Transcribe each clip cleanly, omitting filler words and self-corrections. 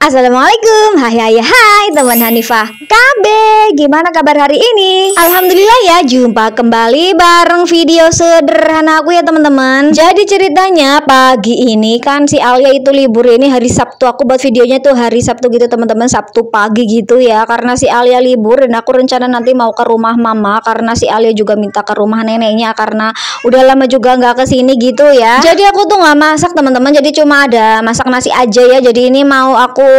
Assalamualaikum, hai teman Hanifah KB, gimana kabar hari ini? Alhamdulillah ya, jumpa kembali bareng video sederhana aku ya teman-teman. Jadi ceritanya pagi ini kan si Alia itu libur, ini hari Sabtu, aku buat videonya tuh hari Sabtu gitu teman-teman, Sabtu pagi gitu ya. Karena si Alia libur dan aku rencana nanti mau ke rumah mama, karena si Alia juga minta ke rumah neneknya karena udah lama juga nggak kesini gitu ya. Jadi aku tuh nggak masak teman-teman, jadi cuma ada masak nasi aja ya. Jadi ini mau aku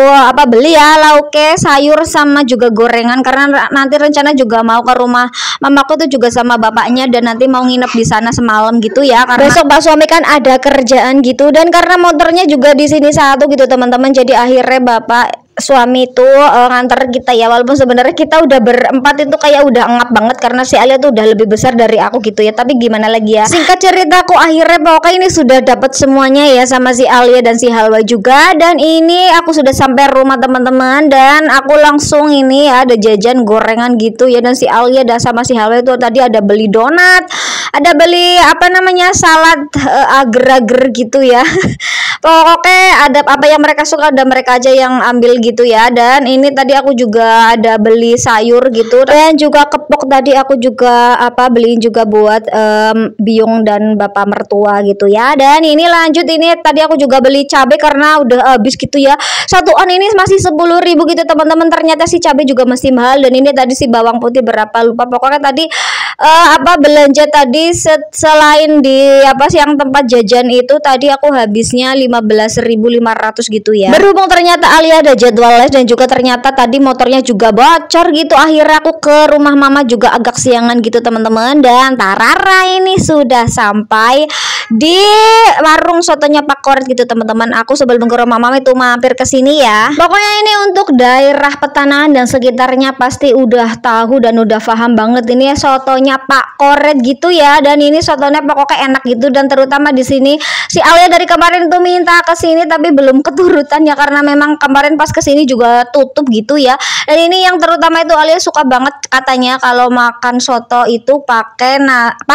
beli ya lauknya, sayur sama juga gorengan karena nanti rencana juga mau ke rumah mamaku tuh juga sama bapaknya dan nanti mau nginep di sana semalam gitu ya, karena besok Pak suami kan ada kerjaan gitu dan karena motornya juga di sini satu gitu teman-teman. Jadi akhirnya bapak suami itu nganter kita ya, walaupun sebenarnya kita udah berempat itu kayak udah ngap banget karena si Alia tuh udah lebih besar dari aku gitu ya, tapi gimana lagi ya. Singkat cerita aku akhirnya pokoknya ini sudah dapat semuanya ya sama si Alia dan si Halwa juga, dan ini aku sudah sampai rumah teman-teman dan aku langsung ini ya ada jajan gorengan gitu ya, dan si Alia dan sama si Halwa itu tadi ada beli donat, ada beli salad agar-agar gitu ya. Pokoknya ada apa yang mereka suka, ada mereka aja yang ambil gitu ya. Dan ini tadi aku juga ada beli sayur gitu, dan juga kepok tadi aku juga beliin juga buat biung dan bapak mertua gitu ya. Dan ini lanjut, ini tadi aku juga beli cabai karena udah habis gitu ya. Satu on ini masih 10.000 gitu teman-teman. Ternyata si cabai juga masih mahal. Dan ini tadi si bawang putih berapa lupa. Pokoknya tadi belanja tadi selain di yang tempat jajan itu tadi aku habisnya 15.500 gitu ya. Berhubung ternyata Alia ada jadwal les dan juga ternyata tadi motornya juga bocor gitu, akhirnya aku ke rumah mama juga agak siangan gitu teman-teman. Dan tarara ini sudah sampai di warung sotonya Pak Koret gitu teman-teman. Aku sebelum ke rumah mama itu mampir ke sini ya. Pokoknya ini untuk daerah Petanahan dan sekitarnya pasti udah tahu dan udah paham banget ini ya sotonya Pak Koret gitu ya. Dan ini sotonya pokoknya enak gitu, dan terutama di sini si Alia dari kemarin tuh minta ke sini tapi belum keturutan ya, karena memang kemarin pas ke sini juga tutup gitu ya. Dan ini yang terutama itu Alia suka banget katanya kalau makan soto itu pakai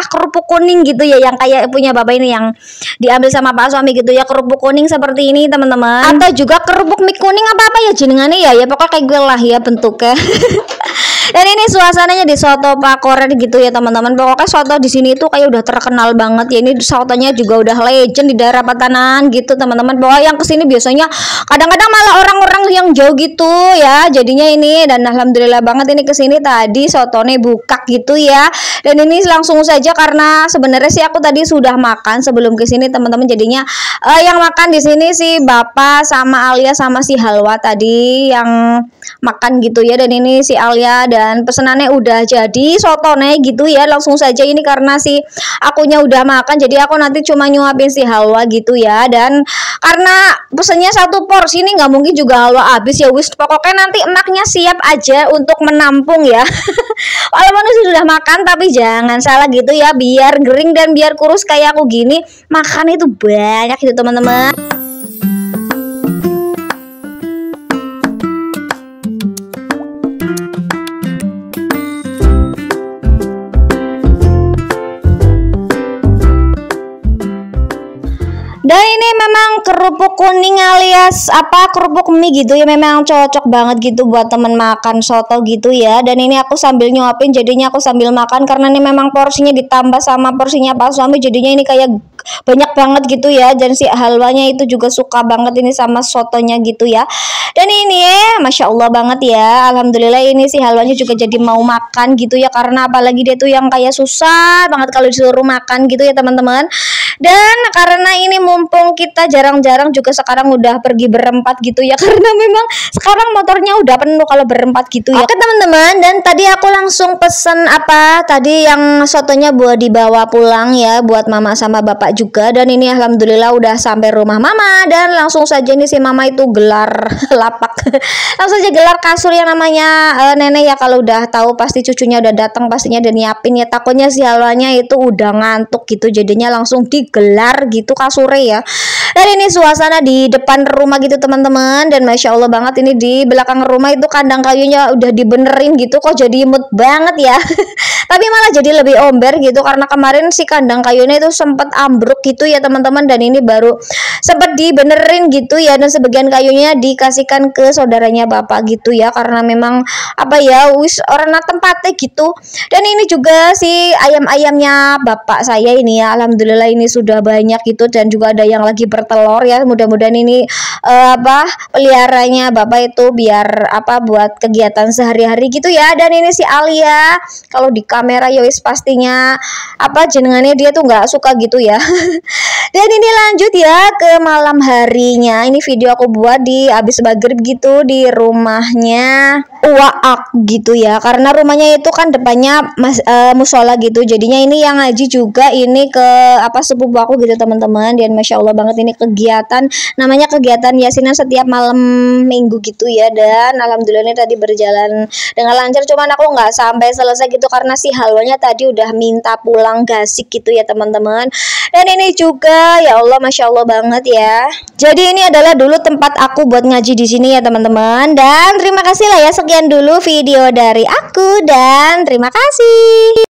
kerupuk kuning gitu ya, yang kayak punya bapak ini yang diambil sama Pak suami gitu ya, kerupuk kuning seperti ini teman-teman, atau juga kerupuk mie kuning apa ya jenengannya ya pokoknya kayak gue lah ya bentuknya. Dan ini suasananya di soto Pak Koret gitu ya teman-teman. Pokoknya soto di sini tuh kayak udah terkenal banget ya. Ini sotonya juga udah legend di daerah Petanahan gitu teman-teman. Bahwa yang kesini biasanya kadang-kadang malah orang-orang yang jauh gitu ya. Jadinya ini, dan alhamdulillah banget ini kesini tadi sotonya buka gitu ya. Dan ini langsung saja karena sebenarnya sih aku tadi sudah makan sebelum kesini teman-teman. Jadinya yang makan di sini sih bapak sama Alia sama si Halwa tadi yang makan gitu ya. Dan ini si Alia dan pesenannya udah jadi sotone gitu ya. Langsung saja ini karena si akunya udah makan, jadi aku nanti cuma nyuapin si Halwa gitu ya. Dan karena pesennya satu porsi ini nggak mungkin juga Halwa habis ya wis, pokoknya nanti emaknya siap aja untuk menampung ya. Walaupun sudah makan tapi jangan salah gitu ya, biar gering dan biar kurus kayak aku gini, makan itu banyak gitu teman-teman. Dan ini memang kerupuk kuning alias kerupuk mie gitu ya, memang cocok banget gitu buat temen makan soto gitu ya. Dan ini aku sambil nyuapin, jadinya aku sambil makan karena ini memang porsinya ditambah sama porsinya Pak suami, jadinya ini kayak banyak banget gitu ya. Dan si Halwanya itu juga suka banget ini sama sotonya gitu ya. Dan ini Masya Allah banget ya, alhamdulillah ini si Halwanya juga jadi mau makan gitu ya, karena apalagi dia tuh yang kayak susah banget kalau disuruh makan gitu ya teman-teman. Dan karena ini mumpung kita jarang-jarang juga sekarang udah pergi berempat gitu ya, karena memang sekarang motornya udah penuh kalau berempat gitu ya. Oke teman-teman, dan tadi aku langsung pesen tadi yang sotonya buat dibawa pulang ya buat mama sama bapak juga. Dan ini alhamdulillah udah sampai rumah mama, dan langsung saja nih si mama itu gelar lapak langsung aja gelar kasur yang namanya nenek ya. Kalau udah tahu pasti cucunya udah datang pastinya dan nyiapin ya, takutnya si Halwanya itu udah ngantuk gitu, jadinya langsung digelar gitu kasurnya ya. Dan ini suasana di depan rumah gitu teman-teman. Dan Masya Allah banget, ini di belakang rumah itu kandang kayunya udah dibenerin gitu. Kok jadi imut banget ya. Tapi malah jadi lebih omber gitu, karena kemarin si kandang kayunya itu sempat ambruk gitu ya teman-teman. Dan ini baru sempat dibenerin gitu ya, dan sebagian kayunya dikasihkan ke saudaranya bapak gitu ya, karena memang apa ya, wis orang tempatnya gitu. Dan ini juga si ayam-ayamnya bapak saya ini ya, alhamdulillah ini sudah banyak gitu, dan juga ada yang lagi bertelur ya. Mudah-mudahan ini peliharanya bapak itu biar buat kegiatan sehari-hari gitu ya. Dan ini si Alia, kalau di kamera ya wis pastinya jenengannya dia tuh nggak suka gitu ya. Dan ini lanjut ya ke malam harinya. Ini video aku buat di abis maghrib gitu di rumahnya Uwaak gitu ya, karena rumahnya itu kan depannya musola gitu. Jadinya ini yang ngaji juga ini ke sepupu aku gitu teman-teman. Dan Masya Allah banget, ini kegiatan namanya kegiatan yasinan setiap malam minggu gitu ya. Dan alhamdulillah ini tadi berjalan dengan lancar, cuman aku nggak sampai selesai gitu karena si halwanya tadi udah minta pulang gasik gitu ya teman-teman. Dan ini juga ya Allah Masya Allah banget ya. Jadi ini adalah dulu tempat aku buat ngaji di sini ya teman-teman. Dan terima kasih lah ya, sekian dulu video dari aku dan terima kasih.